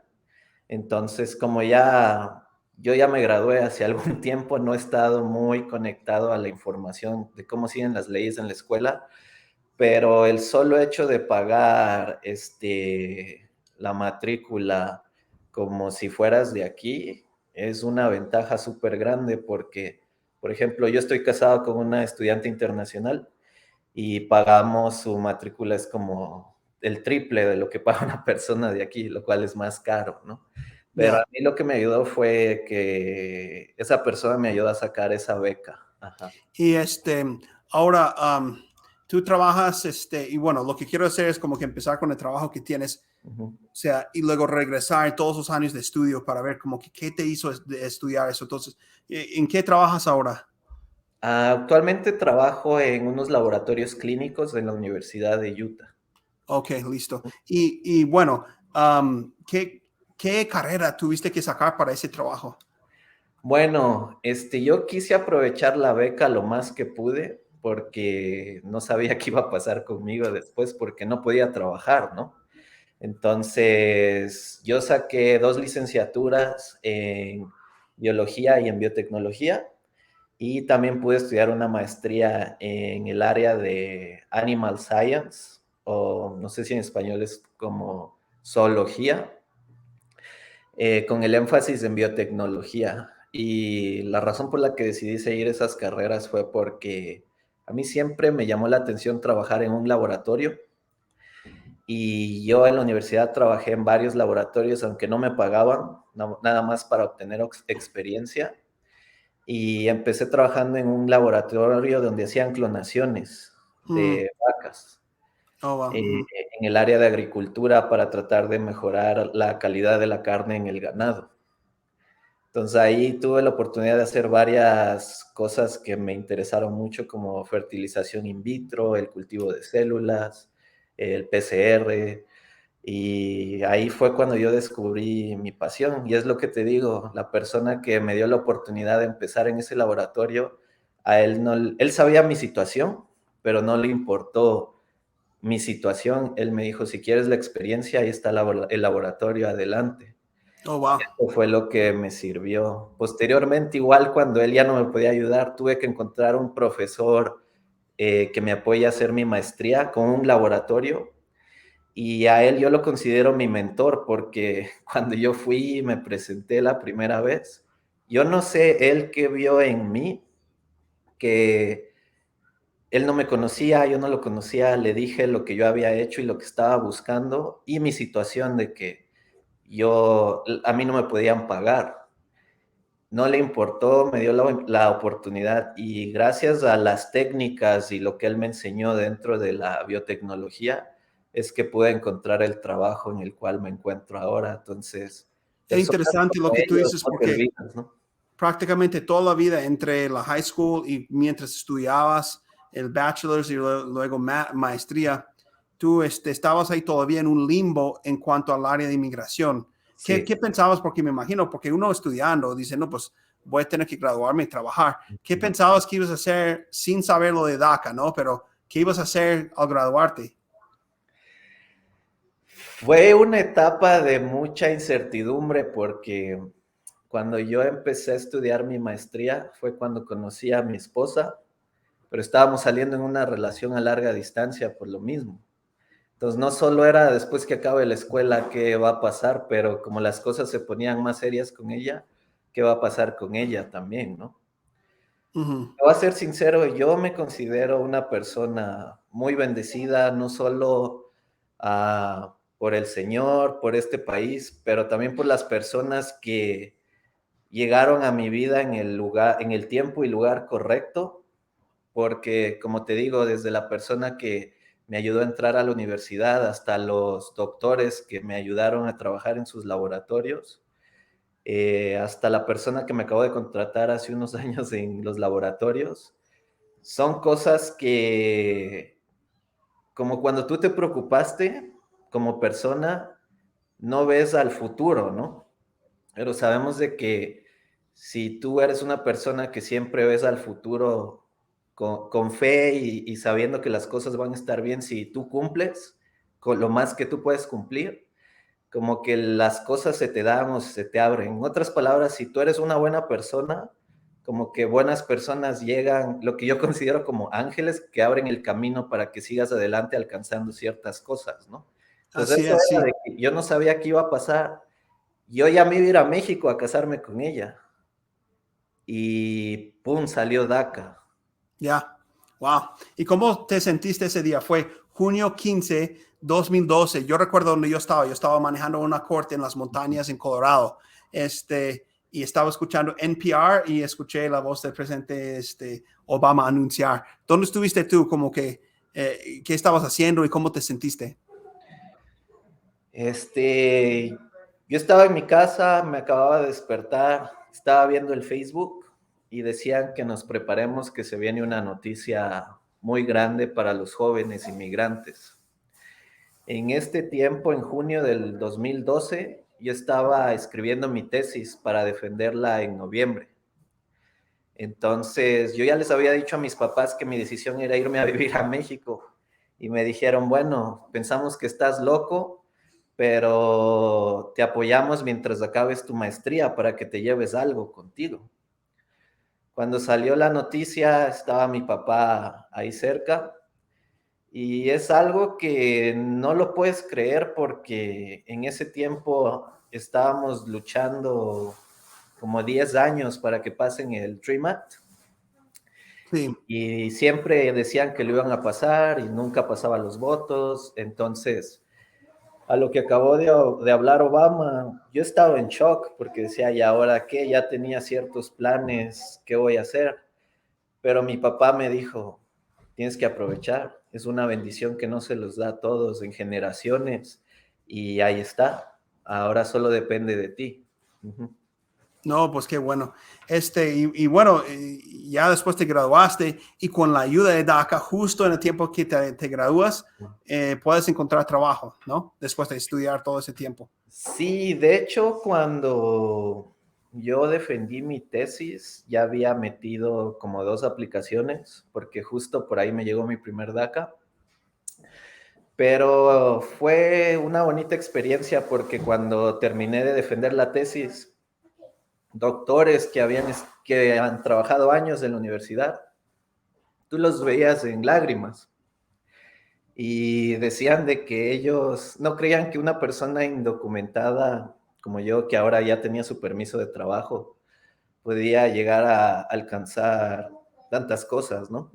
Entonces, como yo ya me gradué hace algún tiempo, no he estado muy conectado a la información de cómo siguen las leyes en la escuela, pero el solo hecho de pagar la matrícula como si fueras de aquí es una ventaja súper grande porque, por ejemplo, yo estoy casado con una estudiante internacional y pagamos su matrícula es como el triple de lo que paga una persona de aquí, lo cual es más caro, ¿no? Pero a Ya. mí lo que me ayudó fue que esa persona me ayudó a sacar esa beca. Ajá. Y ahora tú trabajas, y bueno, lo que quiero hacer es como que empezar con el trabajo que tienes, Ujú. o sea, y luego regresar todos los años de estudio para ver como que qué te hizo de estudiar eso. Entonces, ¿en qué trabajas ahora? Actualmente trabajo en unos laboratorios clínicos en la Universidad de Utah. Ok, listo. Y bueno, ¿qué carrera tuviste que sacar para ese trabajo? Bueno, yo quise aprovechar la beca lo más que pude porque no sabía qué iba a pasar conmigo después porque no podía trabajar, ¿no? Entonces, yo saqué 2 licenciaturas en biología y en biotecnología y también pude estudiar una maestría en el área de Animal Science, o no sé si en español es como zoología, con el énfasis en biotecnología. Y la razón por la que decidí seguir esas carreras fue porque a mí siempre me llamó la atención trabajar en un laboratorio y yo en la universidad trabajé en varios laboratorios, aunque no me pagaban, nada más para obtener experiencia. Y empecé trabajando en un laboratorio donde hacían clonaciones Mm, de vacas oh, wow. en el área de agricultura para tratar de mejorar la calidad de la carne en el ganado. Entonces ahí tuve la oportunidad de hacer varias cosas que me interesaron mucho, como fertilización in vitro, el cultivo de células, el PCR, y ahí fue cuando yo descubrí mi pasión. Y es lo que te digo, la persona que me dio la oportunidad de empezar en ese laboratorio, a él no, él sabía mi situación, pero no le importó mi situación. Él me dijo, si quieres la experiencia, ahí está el laboratorio, adelante. Oh, wow. Eso fue lo que me sirvió. Posteriormente, igual cuando él ya no me podía ayudar, tuve que encontrar un profesor que me apoye a hacer mi maestría con un laboratorio y a él yo lo considero mi mentor porque cuando yo fui y me presenté la primera vez, yo no sé él qué vio en mí, que él no me conocía, yo no lo conocía, le dije lo que yo había hecho y lo que estaba buscando y mi situación de que a mí no me podían pagar. No le importó, me dio la oportunidad y gracias a las técnicas y lo que él me enseñó dentro de la biotecnología, es que pude encontrar el trabajo en el cual me encuentro ahora. Entonces, Es personas interesante lo como que tú ellos dices no te porque olvidas, ¿no? prácticamente toda la vida entre la high school y mientras estudiabas el bachelor's y luego maestría, tú estabas ahí todavía en un limbo en cuanto al área de inmigración. Sí. ¿Qué pensabas? Porque me imagino, porque uno estudiando dice, no, pues voy a tener que graduarme y trabajar. ¿Qué pensabas que ibas a hacer sin saber lo de DACA, no? Pero, ¿qué ibas a hacer al graduarte? Fue una etapa de mucha incertidumbre porque cuando yo empecé a estudiar mi maestría fue cuando conocí a mi esposa, pero estábamos saliendo en una relación a larga distancia por lo mismo. Entonces, no solo era después que acabe la escuela qué va a pasar, pero como las cosas se ponían más serias con ella, qué va a pasar con ella también, ¿no? Ujú. Voy a ser sincero, yo me considero una persona muy bendecida, no solo por el Señor, por este país, pero también por las personas que llegaron a mi vida en el lugar, en el tiempo y lugar correcto, porque como te digo, desde la persona que me ayudó a entrar a la universidad hasta los doctores que me ayudaron a trabajar en sus laboratorios, hasta la persona que me acabó de contratar hace unos años en los laboratorios, son cosas que, como cuando tú te preocupaste como persona, no ves al futuro, ¿no? Pero sabemos de que si tú eres una persona que siempre ves al futuro con fe y sabiendo que las cosas van a estar bien, si tú cumples con lo más que tú puedes cumplir, como que las cosas se te dan o se te abren. En otras palabras, si tú eres una buena persona, como que buenas personas llegan, lo que yo considero como ángeles que abren el camino para que sigas adelante alcanzando ciertas cosas, ¿no? Entonces, Así eso es, era de sí. que yo no sabía qué iba a pasar. Yo ya me iba a ir a México a casarme con ella y pum, salió DACA. Ya, wow. ¿Y cómo te sentiste ese día? Fue junio 15, 2012. Yo recuerdo donde yo estaba. Yo estaba manejando una corte en las montañas en Colorado. y estaba escuchando NPR y escuché la voz del presidente Obama anunciar. ¿Dónde estuviste tú? Como que, ¿qué estabas haciendo y cómo te sentiste? Yo estaba en mi casa, me acababa de despertar, estaba viendo el Facebook y decían que nos preparemos, que se viene una noticia muy grande para los jóvenes inmigrantes. En este tiempo, en junio del 2012, yo estaba escribiendo mi tesis para defenderla en noviembre. Entonces, yo ya les había dicho a mis papás que mi decisión era irme a vivir a México y me dijeron, bueno, pensamos que estás loco, pero te apoyamos mientras acabes tu maestría para que te lleves algo contigo. Cuando salió la noticia, estaba mi papá ahí cerca y es algo que no lo puedes creer porque en ese tiempo estábamos luchando como 10 años para que pasen el Dream Act. Sí. Y siempre decían que lo iban a pasar y nunca pasaban los votos. Entonces, a lo que acabó de hablar Obama, yo estaba en shock porque decía, ¿y ahora qué? Ya tenía ciertos planes, ¿qué voy a hacer? Pero mi papá me dijo, tienes que aprovechar, es una bendición que no se los da a todos en generaciones y ahí está, ahora solo depende de ti. Uh-huh. No, pues qué bueno. Y bueno, ya después te graduaste y con la ayuda de DACA, justo en el tiempo que te gradúas, puedes encontrar trabajo, ¿no? Después de estudiar todo ese tiempo. Sí, de hecho, cuando yo defendí mi tesis, ya había metido como 2 aplicaciones, porque justo por ahí me llegó mi primer DACA. Pero fue una bonita experiencia porque cuando terminé de defender la tesis, doctores que han trabajado años en la universidad, tú los veías en lágrimas y decían de que ellos no creían que una persona indocumentada como yo, que ahora ya tenía su permiso de trabajo, podía llegar a alcanzar tantas cosas, ¿no?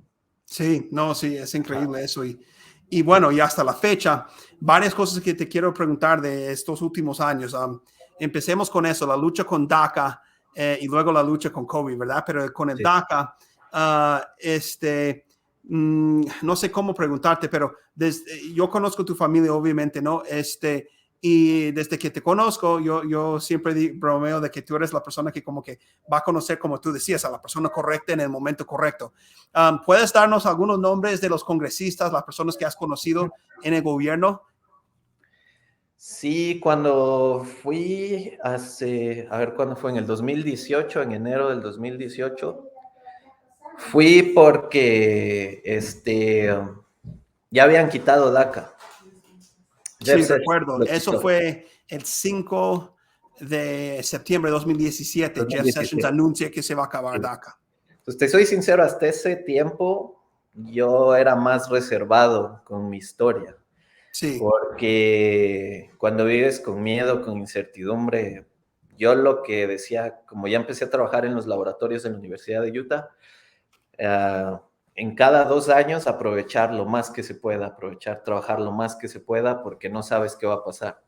Sí, no, sí, es increíble eso. Y bueno, y hasta la fecha, varias cosas que te quiero preguntar de estos últimos años. Empecemos con eso, la lucha con DACA y luego la lucha con COVID, ¿verdad? Pero con el Sí. DACA, no sé cómo preguntarte, pero yo conozco tu familia, obviamente, ¿no? Y desde que te conozco, yo siempre bromeo de que tú eres la persona que como que va a conocer, como tú decías, a la persona correcta en el momento correcto. ¿Puedes darnos algunos nombres de los congresistas, las personas que has conocido en el gobierno? Sí, cuando fui ¿cuándo fue? En el 2018, en enero del 2018, fui porque ya habían quitado DACA. Jeff Sí, Sessions recuerdo. lo Eso quitó. fue el 5 de septiembre de 2017. Jeff Sessions 2017. anuncia que se va a acabar Sí. DACA. Pues te soy sincero, hasta ese tiempo yo era más reservado con mi historia, Sí. porque cuando vives con miedo, con incertidumbre, yo lo que decía, como ya empecé a trabajar en los laboratorios de la Universidad de Utah, en cada 2 años aprovechar lo más que se pueda, aprovechar, trabajar lo más que se pueda, porque no sabes qué va a pasar.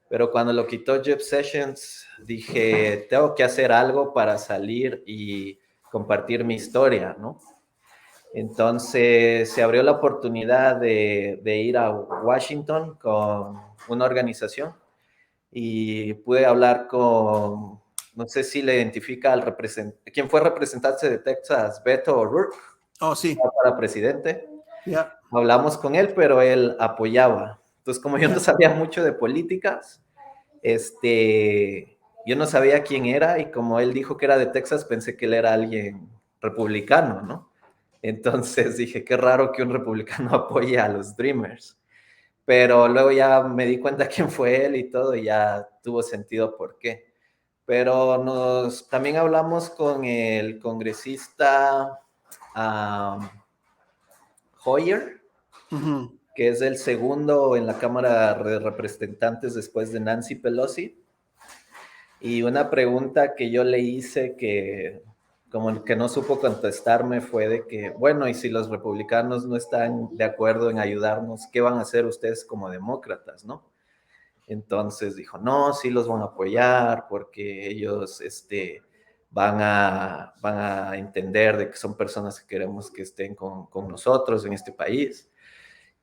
Pero cuando lo quitó Jeff Sessions, dije, tengo que hacer algo para salir y compartir mi historia, ¿no? Entonces se abrió la oportunidad de ir a Washington con una organización y pude hablar con, no sé si le identifica al representante, quien fue representante de Texas, Beto O'Rourke, Oh, sí. para presidente. Yeah. Hablamos con él, pero él apoyaba. Entonces, como yo no Yeah. sabía mucho de políticas, yo no sabía quién era y como él dijo que era de Texas, pensé que él era alguien republicano, ¿no? Entonces dije, qué raro que un republicano apoye a los Dreamers. Pero luego ya me di cuenta quién fue él y todo, y ya tuvo sentido por qué. Pero también hablamos con el congresista Hoyer, Uh-huh. que es el segundo en la Cámara de Representantes después de Nancy Pelosi. Y una pregunta que yo le hice que como que no supo contestarme fue de que, bueno, y si los republicanos no están de acuerdo en ayudarnos, ¿qué van a hacer ustedes como demócratas, no? Entonces dijo, no, sí los van a apoyar porque ellos van a entender de que son personas que queremos que estén con nosotros en este país.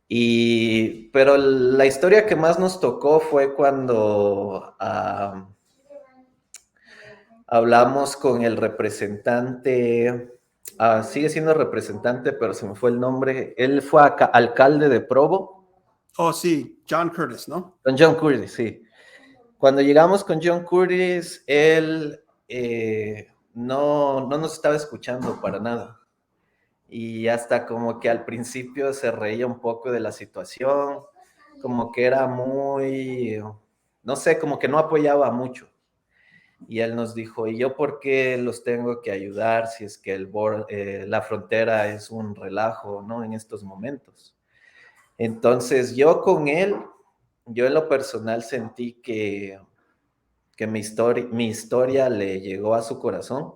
Pero la historia que más nos tocó fue cuando hablamos con el representante, sigue siendo representante, pero se me fue el nombre. Él fue alcalde de Provo. Oh, sí, John Curtis, ¿no? Con John Curtis, sí. Cuando llegamos con John Curtis, él no nos estaba escuchando para nada. Y hasta como que al principio se reía un poco de la situación, como que era muy, no sé, como que no apoyaba mucho. Y él nos dijo, ¿y yo por qué los tengo que ayudar si es que la frontera es un relajo, ¿no? En estos momentos. Entonces yo en lo personal sentí que mi historia le llegó a su corazón,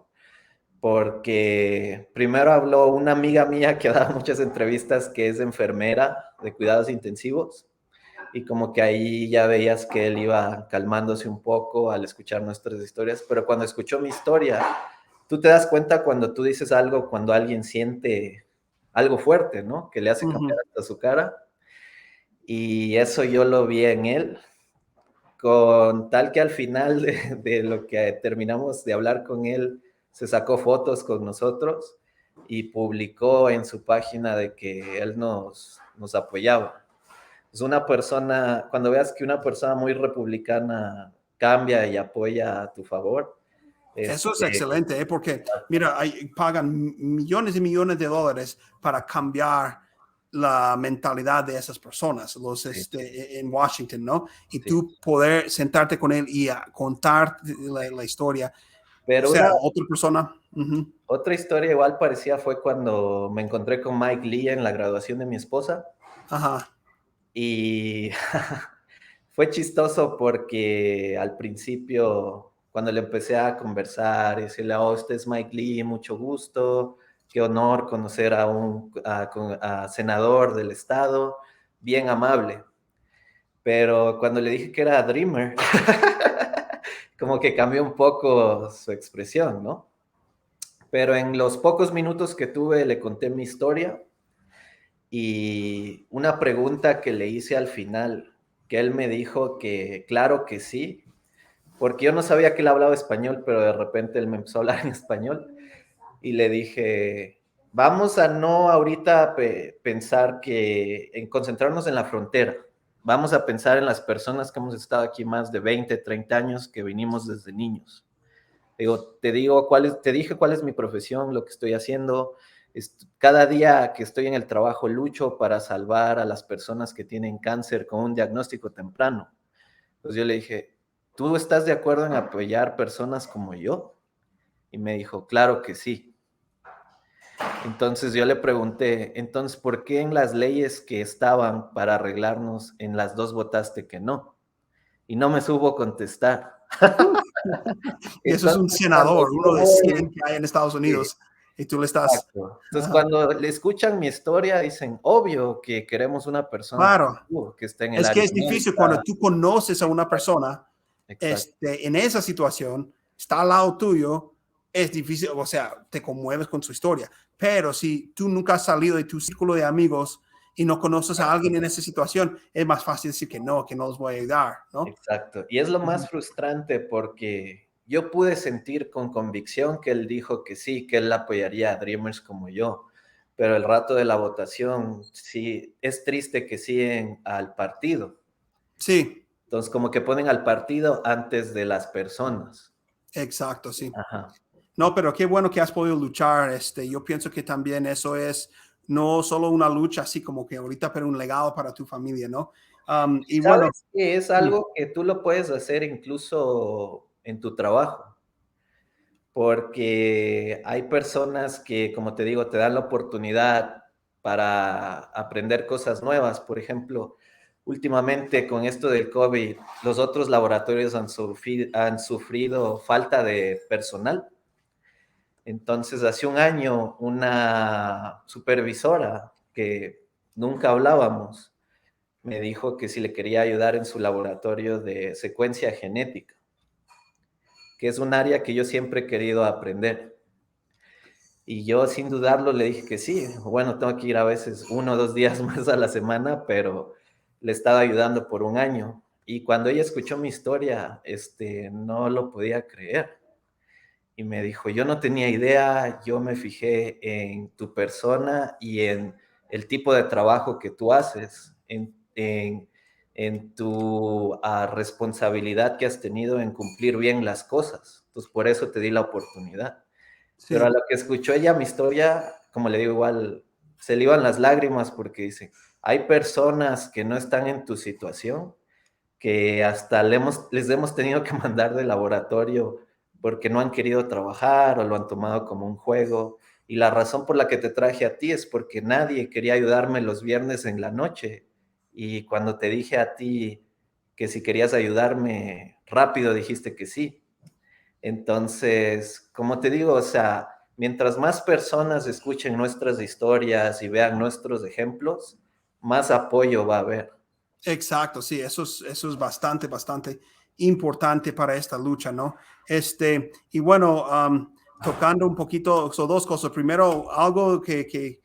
porque primero habló una amiga mía que da muchas entrevistas, que es enfermera de cuidados intensivos, y como que ahí ya veías que él iba calmándose un poco al escuchar nuestras historias, pero cuando escuchó mi historia, tú te das cuenta cuando tú dices algo, cuando alguien siente algo fuerte, ¿no? Que le hace cambiar hasta su cara, y eso yo lo vi en él, con tal que al final de lo que terminamos de hablar con él, se sacó fotos con nosotros y publicó en su página de que él nos apoyaba. Es una persona, cuando veas que una persona muy republicana cambia y apoya a tu favor. Eso es excelente, ¿eh? Porque mira, pagan millones y millones de dólares para cambiar la mentalidad de esas personas, Sí, en Washington, ¿no? Y sí. tú poder sentarte con él y contar la historia. O Pero sea, otra persona. otra historia igual parecía fue cuando me encontré con Mike Lee en la graduación de mi esposa. Ajá. Y fue chistoso porque al principio, cuando le empecé a conversar y decirle, oh, este es Mike Lee, mucho gusto, qué honor conocer a senador del estado, bien amable. Pero cuando le dije que era Dreamer, como que cambió un poco su expresión, ¿no? Pero en los pocos minutos que tuve le conté mi historia y una pregunta que le hice al final, que él me dijo que claro que sí, porque yo no sabía que él hablaba español, pero de repente él me empezó a hablar en español y le dije, vamos a no ahorita pensar en concentrarnos en la frontera, vamos a pensar en las personas que hemos estado aquí más de 20, 30 años, que vinimos desde niños. Te dije cuál es mi profesión, lo que estoy haciendo. Cada día que estoy en el trabajo lucho para salvar a las personas que tienen cáncer con un diagnóstico temprano. Entonces yo le dije, ¿tú estás de acuerdo en apoyar personas como yo? Y me dijo, claro que sí. Entonces yo le pregunté, entonces, ¿por qué en las leyes que estaban para arreglarnos, en las dos votaste que no? Y no me supo contestar. Y eso es un Entonces, cuando senador, yo uno de voy, 100 que hay en Estados sí, Unidos, y tú le estás... exacto. Entonces, Ajá. cuando le escuchan mi historia, dicen, obvio que queremos una persona como Claro, tú, que esté en el es que área es difícil cuando médica. tú conoces a una persona Exacto, en esa situación, está al lado tuyo, es difícil, o sea, te conmueves con su historia. Pero si tú nunca has salido de tu círculo de amigos y no conoces a alguien en esa situación, es más fácil decir que no los voy a ayudar, ¿no? exacto. Y es lo Ujú. más frustrante porque yo pude sentir con convicción que él dijo que sí, que él apoyaría a Dreamers como yo. Pero el rato de la votación, sí, es triste que siguen al partido. Sí, Entonces, como que ponen al partido antes de las personas. exacto, sí. Ajá. No, pero qué bueno que has podido luchar. Yo pienso que también eso es no solo una lucha así como que ahorita, pero un legado para tu familia, ¿no? Y bueno, ¿Sabes que es sí, algo que tú lo puedes hacer incluso en tu trabajo? Porque hay personas que, como te digo, te dan la oportunidad para aprender cosas nuevas. Por ejemplo, últimamente con esto del COVID, los otros laboratorios han sufrido falta de personal. Entonces, hace un año, una supervisora que nunca hablábamos, me dijo que si le quería ayudar en su laboratorio de secuencia genética, que es un área que yo siempre he querido aprender. Y yo sin dudarlo le dije que sí. Bueno, tengo que ir a veces 1 o 2 días más a la semana, pero le estaba ayudando por un año. Y cuando ella escuchó mi historia, no lo podía creer. Y me dijo, yo no tenía idea, yo me fijé en tu persona y en el tipo de trabajo que tú haces, en tu responsabilidad que has tenido en cumplir bien las cosas. Entonces, por eso te di la oportunidad. Pero a Sí, lo que escuchó ella mi historia, como le digo, igual se le iban las lágrimas porque dice, hay personas que no están en tu situación, que hasta les hemos tenido que mandar del laboratorio porque no han querido trabajar o lo han tomado como un juego. Y la razón por la que te traje a ti es porque nadie quería ayudarme los viernes en la noche. Y cuando te dije a ti que si querías ayudarme, rápido dijiste que sí. Entonces, como te digo, o sea, mientras más personas escuchen nuestras historias y vean nuestros ejemplos, más apoyo va a haber. exacto, sí, eso es bastante, bastante importante para esta lucha, ¿no? Y bueno, tocando un poquito, son dos cosas. Primero, algo que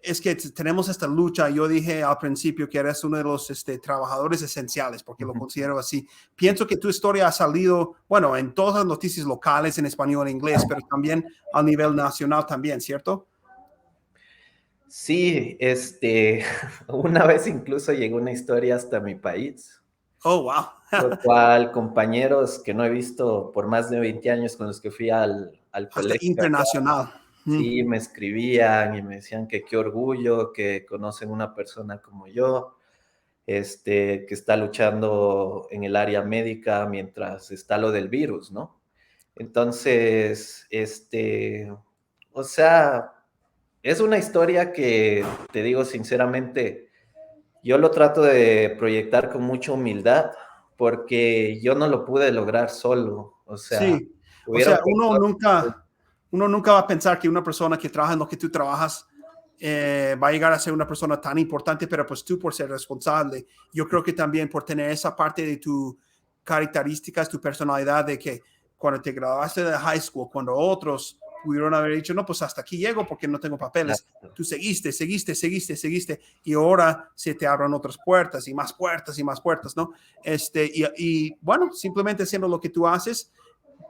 es que tenemos esta lucha. Yo dije al principio que eres uno de los trabajadores esenciales, porque lo considero así. Pienso que tu historia ha salido, bueno, en todas las noticias locales en español e inglés, pero también a nivel nacional también, ¿cierto? Sí, una vez incluso llegó una historia hasta mi país, Oh, wow. lo cual compañeros que no he visto por más de 20 años con los que fui al Hasta colegio acá, internacional. Mm. sí me escribían y me decían que qué orgullo que conocen una persona como yo, que está luchando en el área médica mientras está lo del virus, ¿no? Entonces, o sea, es una historia que, te digo sinceramente, yo lo trato de proyectar con mucha humildad porque yo no lo pude lograr solo. O sea, Sí, o hubieron sea, personas. uno nunca va a pensar que una persona que trabaja en lo que tú trabajas va a llegar a ser una persona tan importante, pero pues tú por ser responsable, yo creo que también por tener esa parte de tu características, tu personalidad, de que cuando te graduaste de high school, cuando otros pudieron haber dicho, no, pues hasta aquí llego porque no tengo papeles, tú seguiste, seguiste, seguiste, seguiste, y ahora se te abren otras puertas y más puertas y más puertas, ¿no? Y bueno, simplemente haciendo lo que tú haces,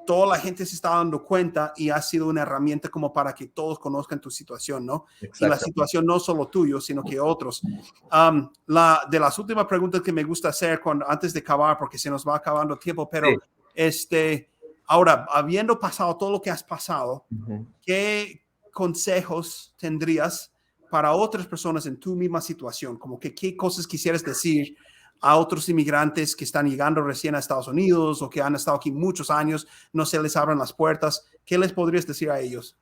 toda la gente se está dando cuenta y ha sido una herramienta como para que todos conozcan tu situación, ¿no? Y la Exactamente. situación no solo tuyo, sino que otros. De las últimas preguntas que me gusta hacer antes de acabar, porque se nos va acabando tiempo, pero Sí. ahora, habiendo pasado todo lo que has pasado, Ujú. ¿qué consejos tendrías para otras personas en tu misma situación? Como que qué cosas quisieras decir a otros inmigrantes que están llegando recién a Estados Unidos o que han estado aquí muchos años, no se les abran las puertas. ¿Qué les podrías decir a ellos?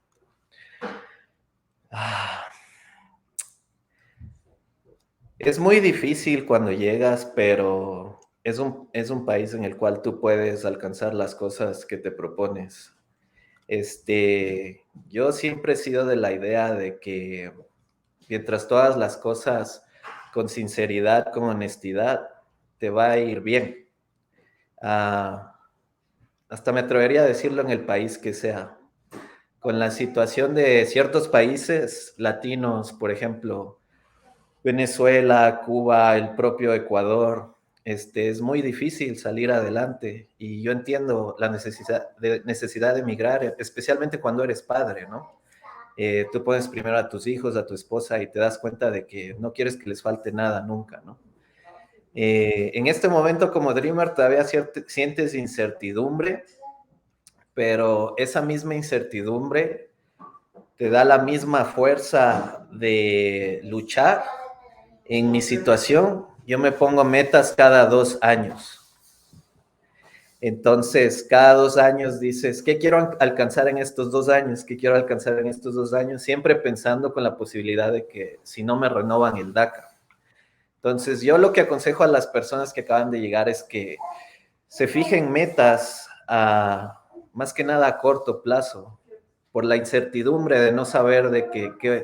Ah, es muy difícil cuando llegas, pero es un país en el cual tú puedes alcanzar las cosas que te propones. Yo siempre he sido de la idea de que mientras todas las cosas con sinceridad, con honestidad, te va a ir bien. Ah, hasta me atrevería a decirlo en el país que sea. Con la situación de ciertos países latinos, por ejemplo, Venezuela, Cuba, el propio Ecuador, es muy difícil salir adelante y yo entiendo la necesidad de emigrar, especialmente cuando eres padre, ¿no? Tú pones primero a tus hijos, a tu esposa y te das cuenta de que no quieres que les falte nada nunca, ¿no? En este momento como Dreamer todavía sientes incertidumbre, pero esa misma incertidumbre te da la misma fuerza de luchar. En mi situación, yo me pongo metas cada 2 años. Entonces, cada 2 años dices, ¿qué quiero alcanzar en estos 2 años? ¿Qué quiero alcanzar en estos 2 años? Siempre pensando con la posibilidad de que si no me renovan el DACA. Entonces, yo lo que aconsejo a las personas que acaban de llegar es que se fijen metas más que nada a corto plazo, por la incertidumbre de no saber de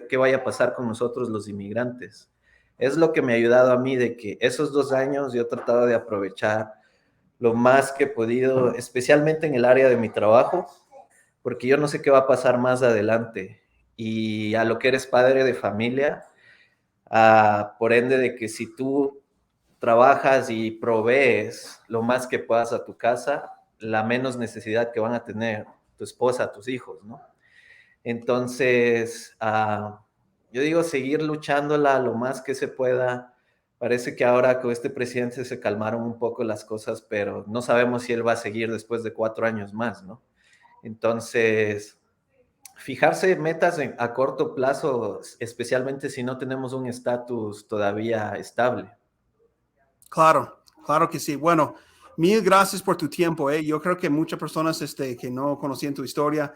qué vaya a pasar con nosotros los inmigrantes. es lo que me ha ayudado a mí de que esos 2 años yo he tratado de aprovechar lo más que he podido, especialmente en el área de mi trabajo, porque yo no sé qué va a pasar más adelante. Y a lo que eres padre de familia, por ende de que si tú trabajas y provees lo más que puedas a tu casa, la menos necesidad que van a tener tu esposa, tus hijos, ¿no? Entonces, yo digo, seguir luchándola lo más que se pueda. Parece que ahora con este presidente se calmaron un poco las cosas, pero no sabemos si él va a seguir después de 4 años más, ¿no? Entonces, fijarse metas a corto plazo, especialmente si no tenemos un estatus todavía estable. Claro, claro que sí. Bueno, mil gracias por tu tiempo. Yo creo que muchas personas que no conocían tu historia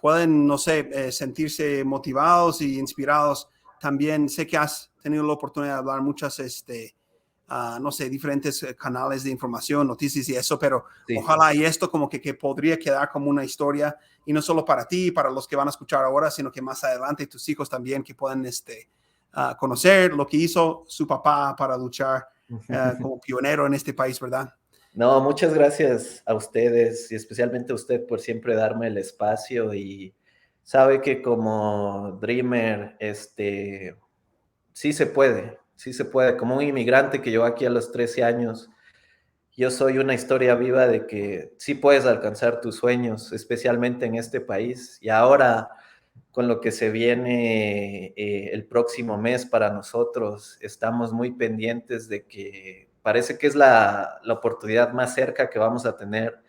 pueden, no sé, sentirse motivados y inspirados. También sé que has tenido la oportunidad de hablar muchas, no sé, diferentes canales de información, noticias y eso, pero Sí. ojalá y esto como que podría quedar como una historia, y no solo para ti, para los que van a escuchar ahora, sino que más adelante tus hijos también que puedan conocer lo que hizo su papá para luchar como pionero en este país, ¿verdad? No, muchas gracias a ustedes y especialmente a usted por siempre darme el espacio y sabe que como Dreamer, sí se puede. Como un inmigrante que llegó aquí a los 13 años, yo soy una historia viva de que sí puedes alcanzar tus sueños, especialmente en este país. Y ahora, con lo que se viene el próximo mes para nosotros, estamos muy pendientes de que parece que es la oportunidad más cerca que vamos a tener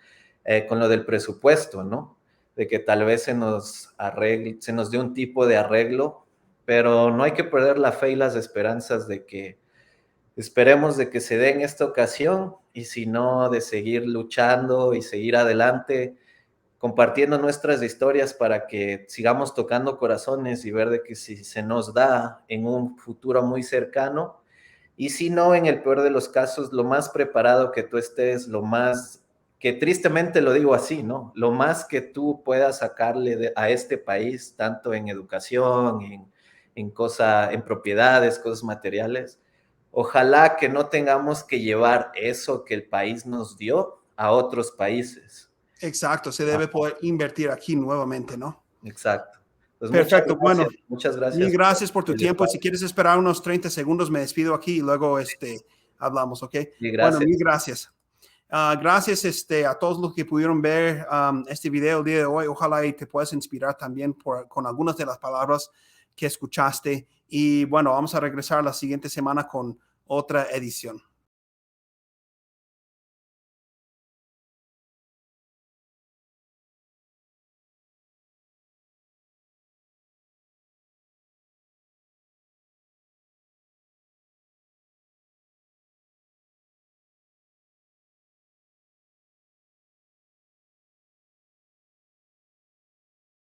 con lo del presupuesto, ¿no? De que tal vez se nos dé un tipo de arreglo, pero no hay que perder la fe y las esperanzas de que esperemos de que se dé en esta ocasión y si no, de seguir luchando y seguir adelante, compartiendo nuestras historias para que sigamos tocando corazones y ver de que si se nos da en un futuro muy cercano y si no, en el peor de los casos, lo más preparado que tú estés, lo más, que tristemente lo digo así, ¿no? Lo más que tú puedas sacarle a este país, tanto en educación, en propiedades, cosas materiales. Ojalá que no tengamos que llevar eso que el país nos dio a otros países. Exacto, se debe poder invertir aquí nuevamente, ¿no? Exacto. Pues Perfecto, bueno, muchas mil gracias gracias por tu el tiempo. Si espacio. quieres esperar unos 30 segundos, me despido aquí y luego hablamos, ¿ok? Y Bueno, mil gracias. gracias. Gracias a todos los que pudieron ver este video el día de hoy. Ojalá y te puedas inspirar también con algunas de las palabras que escuchaste. Y bueno, vamos a regresar la siguiente semana con otra edición.